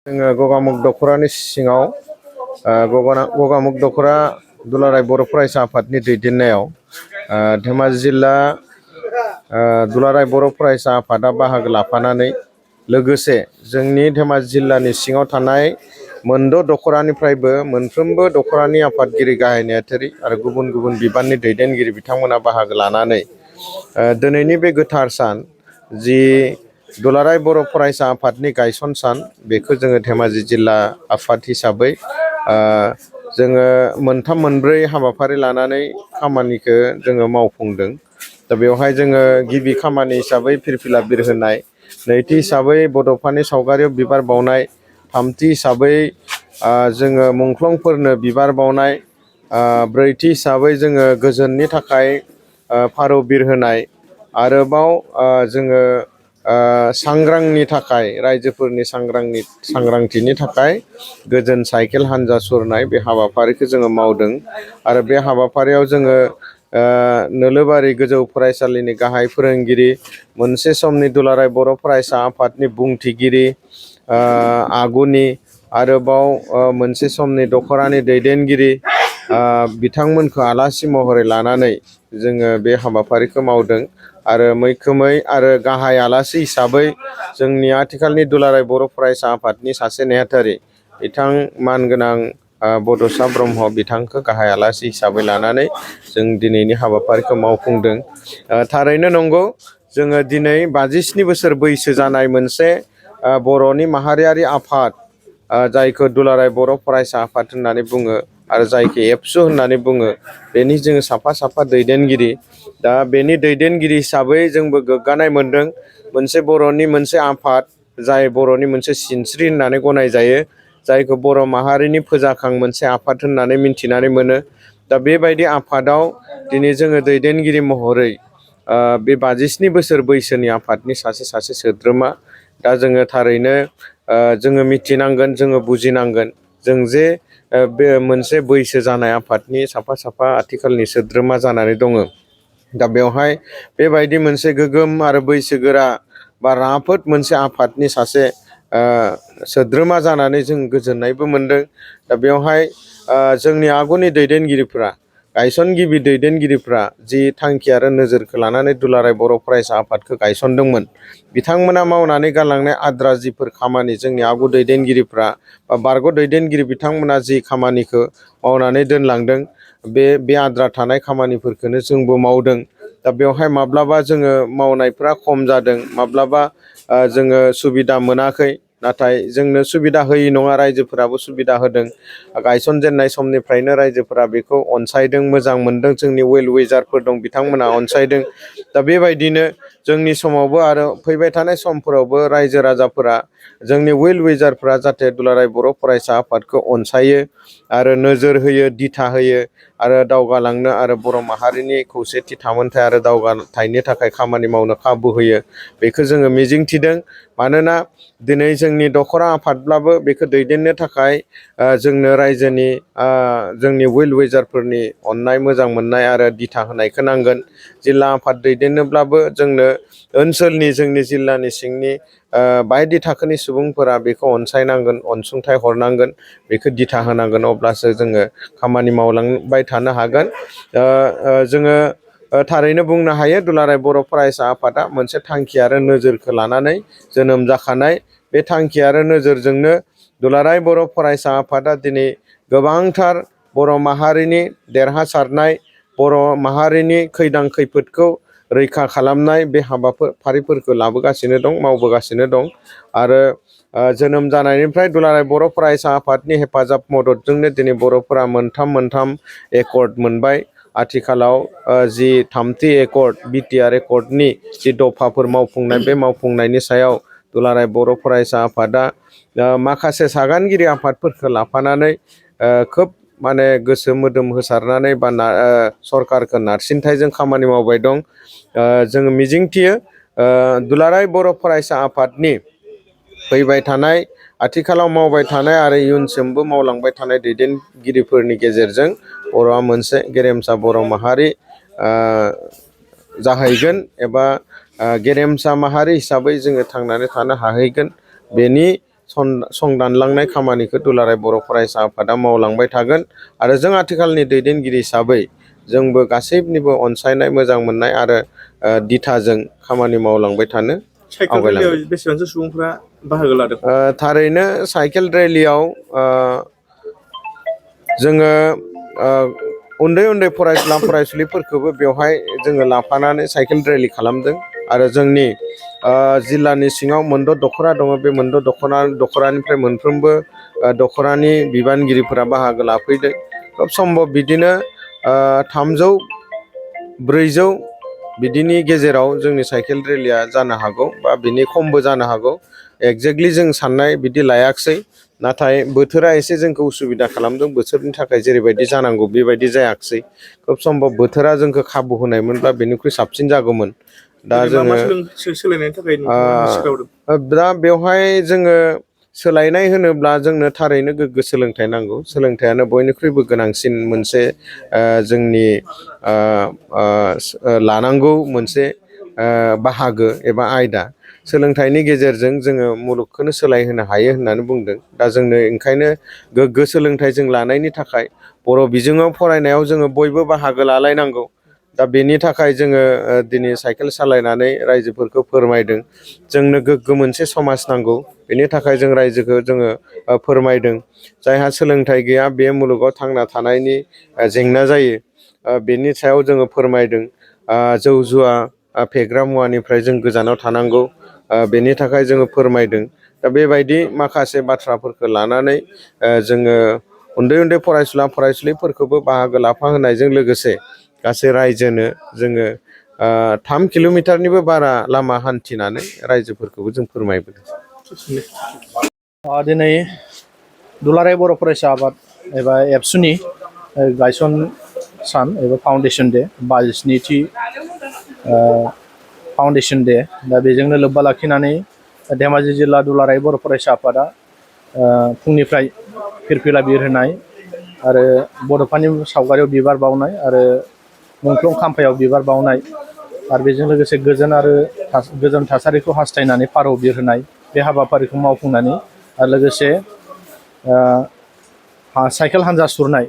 जोङो गगामुग दख'रानि सिङाव गगामुग दख'रा दुलाराय बर' फरायसा आफादनि दैदेननायाव धेमाजि जिल्ला दुलाराय बर' फरायसा आफादा बाहागो लाफानानै लोगोसे जोंनि धेमाजि जिल्लानि सिङाव थानाय मोनद' दख'रानिफ्रायबो मोनफ्रोमबो दख'रानि आफादगिरि गाहाय नेहाथारि आरो गुबुन गुबुन बिबाननि दैदेनगिरि बिथांमोना बाहागो लानानै दिनैनि बे गोथार सान जि दुलाराय बर' फरायसा आफादनि गायसन सान बेखौ जोङो धेमाजि जिल्ला आफाद हिसाबै जोङो मोनथाम मोनब्रै हाबाफारि लानानै खामानिखौ जोङो मावफुंदों। दा बेवहाय जोङो गिबि खामानि हिसाबै फिरफिला बिरहोनाय, नैथि हिसाबै बड'फानि सावगारियाव बिबार बावनाय, थामथि हिसाबै जोङो मुंख्लंफोरनो बिबार बावनाय, ब्रैथि हिसाबै जोङो गोजोननि थाखाय फारौ बिरहोनाय, आरोबाव जोङो सांग्रांनि थाखाय रायजोफोरनि सांग्रांथिनि थाखाय गोजोन साइकेल हान्जा सुरनाय बे हाबाफारिखौ जोङो मावदों। आरो बे हाबाफारियाव जोङो नोलोबारि गोजौ फरायसालिनि गाहाय फोरोंगिरि, मोनसे समनि दुलाराय बर' फरायसा आफादनि बुंथिगिरि आगुनि, आरोबाव मोनसे समनि दख'रानि दैदेनगिरि बिथांमोनखौ आलासि महरै लानानै जोङो बे हाबाफारिखौ मावदों। आरो मैखोमै आरो गाहाय आलासि हिसाबै जोंनि आथिखालनि दुलाराय बर' फरायसा आफादनि सासे नेहाथारि बिथां मानगोनां बड'सा ब्रह्म बिथांखौ गाहाय आलासि हिसाबै लानानै जों दिनैनि हाबाफारिखौ मावफुंदों। थारैनो नंगौ, जोङो दिनै 57 बोसोर बैसो जानाय मोनसे बर'नि माहारियारि आफाद, जायखौ दुलाराय बर' फरायसा आफाद होननानै बुङो आरो जायखौ एबसु होननानै बुङो, बेनि जोङो साफा साफा दैदेनगिरि। दा बेनि दैदेनगिरि हिसाबै जोंबो गोग्गानाय मोनदों। मोनसे बर'नि मोनसे आफाद, जाय बर'नि मोनसे सिनस्रि होननानै गनायजायो, जायखौ बर' माहारिनि फोजाखां मोनसे आफाद होननानै मिन्थिनानै मोनो। दा बेबायदि आफादाव दिनै जोङो दैदेनगिरि महरै बे 57 बोसोर बैसोनि आफादनि सासे सोद्रोमा। दा जोङो थारैनो जोङो मिथिनांगोन, जोङो बुजिनांगोन, जों जे बे मोनसे बैसो जानाय आफादनि साफा साफा आथिखालनि सोद्रोमा जानानै दङ। दा बेवहाय बेबायदि मोनसे गोगोम आरो बैसोगोरा बा राफोद मोनसे आफादनि सासे सोद्रोमा जानानै जों गोजोननायबो मोनदों। दा बेवहाय जोंनि आगुनि दैदेनगिरिफ्रा, गायसनगिरि दैदेनगिरिफ्रा जि थांखि आरो नोजोरखौ लानानै दुलाराय बर' फरायसा आफादखौ गायसनदोंमोन, बिथांमोना मावनानै गालांनाय आद्रा जिफोर खामानि, जोंनि आगु दैदेनगिरिफ्रा बा बारग' दैदेनगिरि बिथांमोना जि खामानिखौ मावनानै दोनलांदों, बे आद्रा थानाय खामानिफोरखौनो जोंबो मावदों। दा बेवहाय माब्लाबा जोङो मावनायफ्रा खम जादों, माब्लाबा जोङो सुबिदा मोनाखै, नाथाय जोंनो सुबिदा होयि नङा, रायजोफोराबो सुबिदा होदों। गायसनजेननाय समनिफ्रायनो रायजोफोरा बेखौ अनसायदों, मोजां मोनदों, जोंनि वेल विजारफोर दं बिथांमोना अनसायदों। दा बेबायदिनो जोंनि समावबो आरो फैबाय थानाय समफोरावबो रायजो राजाफोरा, जोंनि वेल विजारफ्रा जाहाथे दुलाराय बर' फरायसा आफादखौ अनसायो आरो नोजोर होयो, दिथा होयो आरो दावगालांनो आरो बर' माहारिनि खौसेथि थामोनथाय आरो दावगाथायनि थाखाय खामानि मावनो खाबु होयो, बेखौ जोङो मिजिंथिदों। मानोना दिनै जोंनि दख'रा आफादब्लाबो बेखौ दैदेननो थाखाय जोंनो रायजोनि जोंनि वेल विजारफोरनि अननाय, मोजां मोननाय आरो दिथा होनायखौ नांगोन। जिल्ला आफाद दैदेननोब्लाबो जोंनो ओनसोलनि, जोंनि जिल्लानि सिंनि बायदि थाखोनि सुबुंफोरा बेखौ अनसायनांगोन, अनसुंथाइ हरनांगोन, बेखौ दिथा होनांगोन, अब्लासो जोङो खामानि मावलांबाय थानो हागोन। जोङो थारैनो बुंनो हायो, दुलाराय बर' फरायसा आफादा मोनसे थांखि आरो नोजोरखौ लानानै जोनोम जाखानाय। बे थांखि आरो नोजोरजोंनो दुलाराय बर' फरायसा आफादा दिनै गोबांथार बर' माहारिनि देरहासारनाय, बर' माहारिनि खैदां खैफोदखौ रैखा खालामनाय बे हाबाफारिफोरखौ लाबोगासिनो दं, मावबोगासिनो दं। आरो जोनोम जानायनिफ्राय दुलाराय बर' फरायसा आफादनि हेफाजाब मददजोंनो दिनै बर'फोरा मोनथाम एकर्ड मोनबाय। आथिखालाव जि थामथि एकर्ड, बिटिआर एकर्डनि जि दफाफोर मावफुंनाय, बे मावफुंनायनि सायाव दुलाराय बर' फरायसा आफादा माखासे सागानगिरि आफादफोरखौ लाफानानै खोब गोसो मोदोम होसारनानै बा सरकारखौ नारसिनथायजों खामानि मावबाय दं। जोङो मिजिंथियो दुलाराय बर' फरायसा आफादनि फैबाय थानाय, आथिखालाव मावबाय थानाय आरो इयुनसिमबो मावलांबाय थानाय दैदेनगिरिफोरनि गेजेरजों बर'आ मोनसे गेरेमसा बर' माहारि जाहैगोन एबा गेरेमसा माहारि हिसाबै जोङो थांनानै थानो हाहैगोन। बेनि संदानलांनाय खामानिखौ दुलाराय बर' फरायसा आफादा मावलांबाय थागोन आरो जों आथिखालनि दैदेनगिरि हिसाबै जोंबो गासैनिबो अनसायनाय मोजां मोननाय आरो दिथाजों खामानि मावलांबाय थानो आवगायलांगोन। बेसेबांसो सुबुंफ्रा बाहागो लादों? थारैनो साइकेल रेलियाव जोङो उन्दै उन्दै फरायसुला फरायसुलिफोरखौबो बेवहाय जोङो लाफानानै साइकेल रेलि खालामदों आरो जोंनि जिल्लानि सिङाव मोनद' दख'रा दङ। बे मोनद' दख'रानिफ्राय मोनफ्रोमबो दख'रानि बिबानगिरिफोरा बाहागो लाफैदों। खोब सम्भब बिदिनो 300-400 बिदिनि गेजेराव जोंनि साइकेल रेलिया जानो हागौ बा बिनि खमबो जानो हागौ। एक्जेक्टलि जों साननाय बिदि लायाखिसै, नाथाय बोथोरा एसे जोंखौ उसुबिदा खालामदों। बोथोरनि थाखाय जेरैबायदि जानांगौ बेबायदि जायाखिसै। खोब सम्भब बोथोरा जोंखौ खाबु होनायमोनब्ला बेनिख्रुइ साबसिन जागौमोन। दा जोङो सोलायनायनि थाखाय दा बेवहाय जोङो सोलायनाय होनोब्ला जोंनो थारैनो गोग्गो सोलोंथाइ नांगौ। सोलोंथाइयानो बयनिख्रुइबो गोनांसिन मोनसे जोंनि लानांगौ मोनसे बाहागो एबा आयदा। सोलोंथाइनि गेजेरजों जोङो मुलुगखौनो सोलायहोनो हायो होननानै बुंदों। दा जोंनो ओंखायनो गोग्गो सोलोंथाइ जों लानायनि थाखाय बर' बिजोङाव फरायनायाव जोङो बयबो बाहागो लालायनांगौ। दा बेनि थाखाय जोङो दिनै साइकेल सालायनानै रायजोफोरखौ फोरमायदों जोंनो गोग्गो मोनसे समाज नांगौ। बेनि थाखाय जों रायजोखौ जोङो फोरमायदों जायहा सोलोंथाइ गैया बे मुलुगाव थांना थानायनि जेंना जायो। बेनि सायाव जोङो फोरमायदों जौ जुवा फेग्रा मुवानिफ्राय जों गोजानाव थानांगौ। बेनि थाखाय जोङो फोरमायदों। दा बेबायदि माखासे बाथ्राफोरखौ लानानै जोङो उन्दै उन्दै फरायसुला फरायसुलिफोरखौबो बाहागो लाफा होनायजों लोगोसे गासै रायजोनो जोङो 3 किल'मिटारनिबो बारा लामा हान्थिनानै रायजोफोरखौबो जों फोरमायबोदों। दिनै दुलाराय बर' फरायसा आफाद एबा एबसुनि गायसन सान एबा फाउन्डेसन डे 52थि फाउन्डेसन डे। दा बेजोंनो लोब्बा लाखिनानै धेमाजि जिल्ला दुलाराय बर' फरायसा आफादा फुंनिफ्राय फिरफिला बिरहोनाय आरो बड'फानि सावगारियाव बिबार बावनाय आरो मुंख्लं खाम्फायाव बिबार बावनाय आरो बेजों लोगोसे गोजोन थासारिखौ हास्थायनानै फारौ बिरहोनाय बे हाबाफारिखौ मावफुंनानै आरो लोगोसे साइकेल हान्जा सुरनाय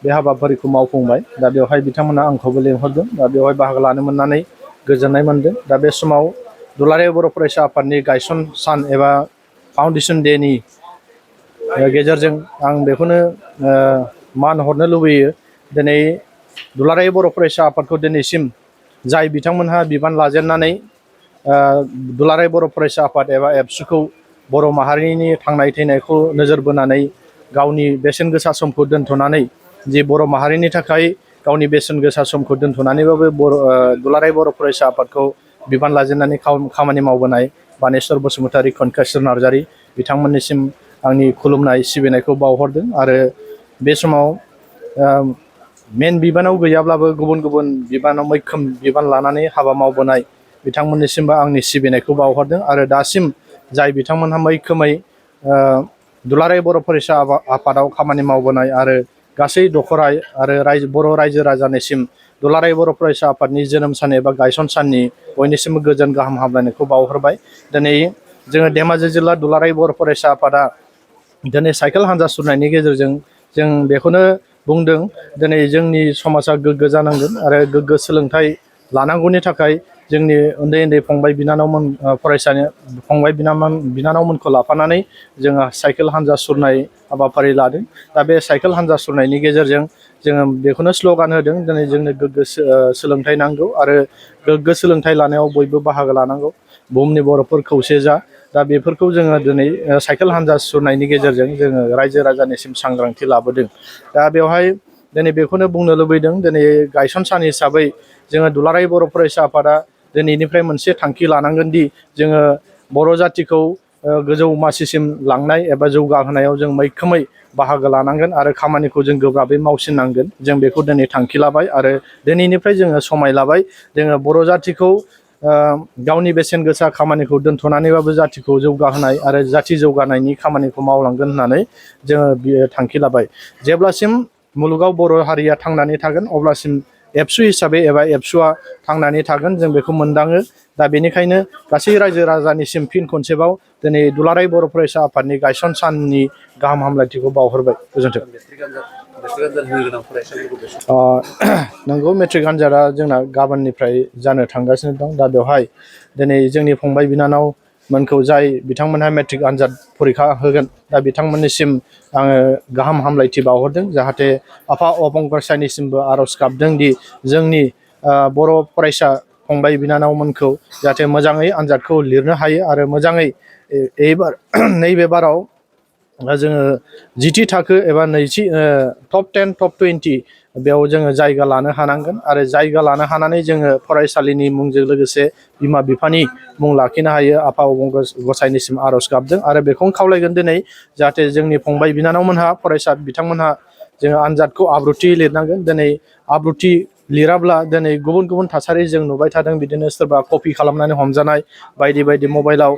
बे हाबाफारिखौ मावफुंबाय। दा बेवहाय बिथांमोना आंखौबो लेंहरदों। दा बेवहाय बाहागो लानो मोननानै गोजोननाय मोनदों। दा बे समाव दुलाराय बर' फरायसा आफादनि गायसन सान एबा फाउन्डेसन डेनि गेजेरजों आं बेखौनो मान हरनो लुबैयो। दिनै दुलाराय बर' फरायसा आफादखौ दिनैसिम जाय बिथांमोनहा बिबान लाजेननानै दुलाराय बर' फरायसा आफाद एबा एबसुखौ बर' माहारिनि थांनाय थैनायखौ नोजोर बोनानै गावनि बेसेन गोसा समखौ दोनथ'नानै जि बर' माहारिनि थाखाय गावनि बेसेन गोसा समखौ दोनथ'नानैबाबो दुलाराय बर' फरायसा आफादखौ बिबान लाजेननानै खामानि मावबोनाय बानेस्वर बसुमतारी, खनकेस्वर नार्जारी बिथांमोननिसिम आंनि खुलुमनाय सिबिनायखौ बावहरदों। आरो बे समाव मेन बिबानाव गैयाब्लाबो गुबुन गुबुन बिबानाव मैखोम बिबान लानानै हाबा मावबोनाय बिथांमोननिसिमबो आंनि सिबिनायखौ बावहरदों। आरो दासिम जाय बिथांमोनहा मैखोमै दुलाराय बर' फरायसा आफादाव खामानि मावबोनाय आरो गासै दख'रा आरो बर' रायजो राजानिसिम दुलाराय बर' फरायसा आफादनि जोनोम सान एबा गायसन साननि बयनिसिमबो गोजोन गाहाम हामलायनायखौ बावहरबाय। दिनै जोङो धेमाजि जिल्ला दुलाराय बर' फरायसा आफादा दिनै साइकेल हान्जा सुरनायनि गेजेरजों जों बेखौनो बुंदों दिनै जोंनि समाजा गोग्गो जानांगोन आरो गोग्गो सोलोंथाइ लानांगौनि थाखाय जोंनि उन्दै उन्दै फंबाय बिनानावमोनखौ लाफानानै जोङो साइकेल हान्जा सुरनाय हाबाफारि लादों। दा बे साइकेल हान्जा सुरनायनि गेजेरजों जोङो बेखौनो स्ल'गान होदों दिनै जोंनो गोग्गो सोलोंथाइ नांगौ आरो गोग्गो सोलोंथाइ लानायाव बयबो बाहागो लानांगौ। बुहुमनि बर'फोर खौसे जा। दा बेफोरखौ जोङो दिनै साइकेल हान्जा सुरनायनि गेजेरजों जोङो रायजो राजानिसिम सांग्रांथि लाबोदों। दा बेवहाय दिनै बेखौनो बुंनो लुबैदों दिनै गायसन सान हिसाबै जोङो दुलाराय बर' फरायसा आफादा दिनैनिफ्राय मोनसे थांखि लानांगोन दि जोङो बर' जाथिखौ गोजौ मासिसिम लांनाय एबा जौगाहोनायाव जों मैखोमै बाहागो लानांगोन आरो खामानिखौ जों गोब्राबै मावसिननांगोन। जों बेखौ दिनै थांखि लाबाय आरो दिनैनिफ्राय जोङो समाय लाबाय। जोङो बर' जाथिखौ गावनि बेसेन गोसा खामानिखौ दोनथ'नानैबाबो जाथिखौ जौगाहोनाय आरो जाथि जौगानायनि खामानिखौ मावलांगोन होननानै जोङो बियो थांखि लाबाय। जेब्लासिम मुलुगाव बर' हारिया थांनानै थागोन अब्लासिम एबसु हिसाबै एबा एबसुआ थांनानै थागोन जों बेखौ मोनदाङो। दा बेनिखायनो गासै रायजो राजानिसिम फिन खनसेबाव दिनै दुलाराय बर' फरायसा आफादनि गायसन साननि गाहाम हामलायथिखौ बावहरबाय। गोजोन्थों। नंगौ मेट्रिक आनजादा जोंना गाबोननिफ्राय जानो थांगासिनो दं। दा बेवहाय दिनै जोंनि फंबाय बिनानावमोनखौ जाय बिथांमोनहा मेट्रिक आनजाद फरिखा होगोन दा बिथांमोननिसिम आङो गाहाम हामलायथि बावहरदों। जाहाथे आफा अबंगसायनिसिमबो आर'ज गाबदों दि जोंनि बर' फरायसा फंबाय बिनानावमोनखौ जाहाथे मोजाङै आनजादखौ लिरनो हायो आरो मोजाङै एबार नैबे बाराव जोङो जिथि थाखो एबा नैथि टप 10 टप 20 बेयाव जोङो जायगा लानो हानांगोन आरो जायगा लानो हानानै जोङो फरायसालिनि मुंजों लोगोसे बिमा बिफानि मुं लाखिनो हायो आफा अबंगसायनिसिम आर'ज गाबदों आरो बेखौनो खावलायगोन दिनै जाहाथे जोंनि फंबाय बिनानावमोनहा फरायसा बिथांमोनहा जोङो आनजादखौ आब्रुथि लिरनांगोन। दिनै आब्रुथि लिराब्ला दिनै गुबुन गुबुन थासारि जों नुबाय थादों बिदिनो सोरबा कपि खालामनानै हमजानाय बायदि बायदि मबाइलाव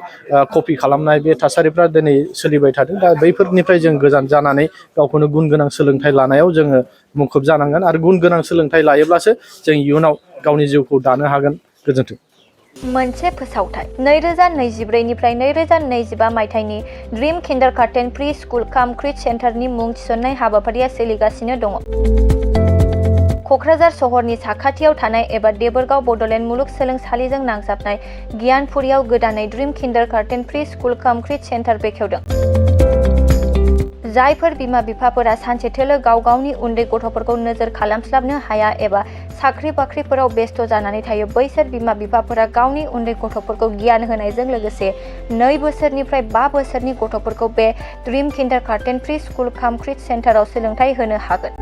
कपि खालामनाय बे थासारिफ्रा दिनै सोलिबाय थादों। दा बैफोरनिफ्राय जों गोजान जानानै गावखौनो गुन गोनां सोलोंथाइ लानायाव जोङो मुखुब जानांगोन आरो गुन गोनां सोलोंथाइ लायोब्लासो जों इयुनाव गावनि जिउखौ दानो हागोन। गोजोन्थों। मोनसे फोसावथाय 2024निफ्राय 2025 मायथाइनि ड्रिम किन्डारगार्टेन प्रि स्कुल काम क्रिच सेन्टारनि मुं थिसननाय हाबाफारिया सोलिगासिनो दङ। क'क्राझार सहरनि साखाथियाव थानाय एबा देबोरगाव बड'लेण्ड मुलुगसोलोंसालिजों नांजाबनाय गियानपुरियाव गोदानै ड्रिम किन्डारगार्टेन प्रि स्कुल काम क्रिच सेन्टार बेखेवदों। जायफोर बिमा बिफाफोरा सानसेथोलो गाव गावनि उन्दै गथ'फोरखौ नोजोर खालामस्लाबनो हाया एबा साख्रि बाख्रिफोराव बेस्थ' जानानै थायो बैसोर बिमा बिफाफोरा गावनि उन्दै गथ'फोरखौ गियान होनायजों लोगोसे 2 बोसोरनिफ्राय 5 बोसोरनि गथ'फोरखौ बे ड्रिम किन्डारगार्टेन प्रि स्कुल काम क्रिच सेन्टाराव सोलोंथाइ होनो हागोन।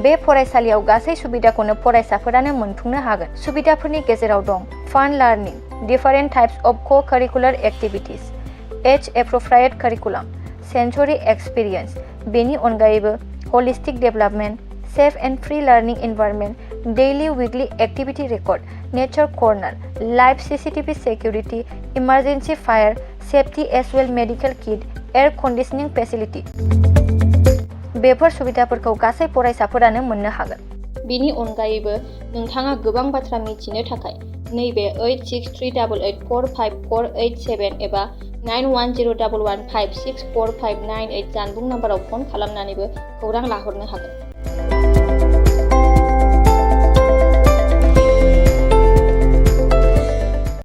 बे फरायसालियाव गासै सुबिदाखौनो फरायसाफोरानो मोनफुंनो हागोन। सुबिदाफोरनि गेजेराव दं fun learning, different types of co-curricular activities, age appropriate curriculum, sensory experience, बेनि अनगायैबो holistic development, safe and free learning environment, daily weekly activity record, nature corner, live CCTV security, emergency fire safety as well medical kit, air conditioning facility. Before सुबिदाफोरखौ गासै फरायसाफोरानो मोननो हागोन। बेनि अनगायैबो नोंथाङा गोबां बाथ्रा मिथिनो थाखाय नैबे 8638454887 एबा 9101156459 जानबुं नाम्बाराव फन खालामनानैबो खौरां लाहरनो हागोन।